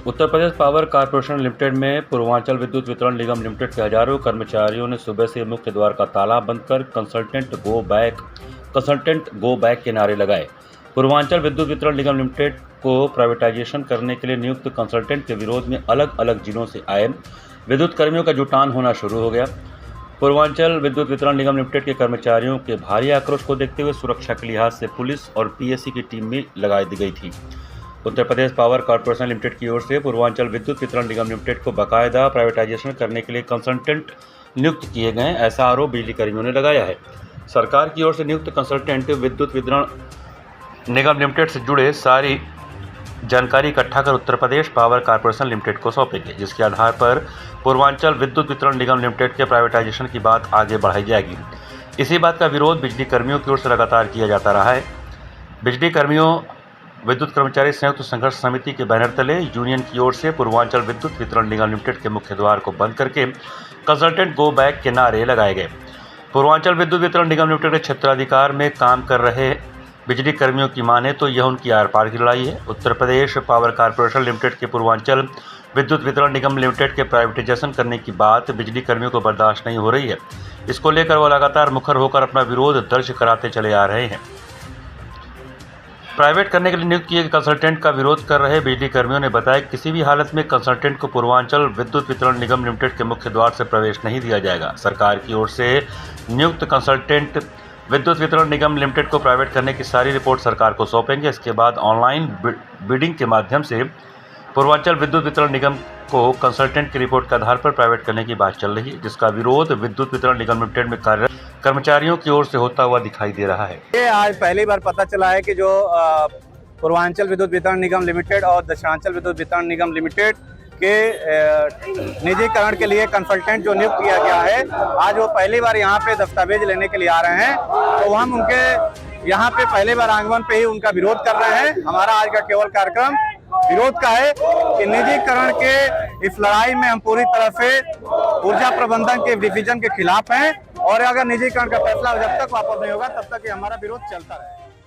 Uttar Pradesh power corporation limited में पूर्वांचल विद्युत वितरण निगम लिमिटेड के हजारों कर्मचारियों ने सुबह से मुख्य द्वार का ताला बंद कर कंसल्टेंट गो बैक के नारे लगाए। पूर्वांचल विद्युत वितरण निगम लिमिटेड को प्राइवेटाइजेशन करने के लिए नियुक्त कंसल्टेंट के विरोध में अलग अलग जिलों से आए विद्युत कर्मियों का जुटान होना शुरू हो गया। पूर्वांचल विद्युत वितरण निगम लिमिटेड के कर्मचारियों के भारी आक्रोश को देखते हुए सुरक्षा के लिहाज से पुलिस और पीएससी की टीम भी लगा दी गई थी। Uttar Pradesh power corporation limited की ओर से पूर्वांचल विद्युत वितरण निगम लिमिटेड को बाकायदा प्राइवेटाइजेशन करने के लिए कंसल्टेंट नियुक्त किए गए, ऐसा आरोप बिजली कर्मियों ने लगाया है। सरकार की ओर से नियुक्त कंसल्टेंट विद्युत वितरण निगम लिमिटेड से जुड़े सारी जानकारी इकट्ठा कर Uttar Pradesh power corporation limited को सौंपेंगे, जिसके आधार पर पूर्वांचल विद्युत वितरण निगम लिमिटेड के प्राइवेटाइजेशन की बात आगे बढ़ाई जाएगी। इसी बात का विरोध बिजली कर्मियों की ओर से लगातार किया जाता रहा है। बिजली कर्मियों विद्युत कर्मचारी संयुक्त संघर्ष समिति के बैनर तले यूनियन की ओर से पूर्वांचल विद्युत वितरण निगम लिमिटेड के मुख्य द्वार को बंद करके कंसल्टेंट गो बैक के नारे लगाए गए। पूर्वांचल विद्युत वितरण निगम लिमिटेड के क्षेत्राधिकार में काम कर रहे बिजली कर्मियों की माने तो यह उनकी आर पार की लड़ाई है। Uttar Pradesh power corporation limited के पूर्वांचल विद्युत वितरण निगम लिमिटेड के प्राइवेटाइजेशन करने की बात बिजली कर्मियों को बर्दाश्त नहीं हो रही है। इसको लेकर वो लगातार मुखर होकर अपना विरोध दर्ज कराते चले आ रहे हैं। प्राइवेट करने के लिए नियुक्त किए गए कंसल्टेंट का विरोध कर रहे बिजली कर्मियों ने बताया कि किसी भी हालत में कंसल्टेंट को पूर्वांचल विद्युत वितरण निगम लिमिटेड के मुख्य द्वार से प्रवेश नहीं दिया जाएगा। सरकार की ओर से नियुक्त कंसल्टेंट विद्युत वितरण निगम लिमिटेड को प्राइवेट करने की सारी रिपोर्ट सरकार को सौंपेंगे। इसके बाद ऑनलाइन बिडिंग के माध्यम से पूर्वांचल विद्युत वितरण निगम को कंसल्टेंट की रिपोर्ट के आधार पर प्राइवेट करने की बात चल रही है, जिसका विरोध विद्युत वितरण निगम लिमिटेड में कार्यरत कर्मचारियों की ओर से होता हुआ दिखाई दे रहा है। ये आज पहली बार पता चला है कि जो पूर्वांचल विद्युत वितरण निगम लिमिटेड और दक्षिणांचल विद्युत वितरण निगम लिमिटेड के निजीकरण के लिए कंसल्टेंट जो नियुक्त किया गया है, आज वो पहली बार यहाँ पे दस्तावेज लेने के लिए आ रहे हैं। तो हम उनके यहाँ पे पहली बार आंगन पे ही उनका विरोध कर रहे हैं। हमारा आज का केवल कार्यक्रम विरोध का है कि निजीकरण के इस लड़ाई में हम पूरी तरह से ऊर्जा प्रबंधन के डिवीजन के खिलाफ हैं और अगर निजीकरण का फैसला जब तक वापस नहीं होगा तब तक ये हमारा विरोध चलता रहेगा।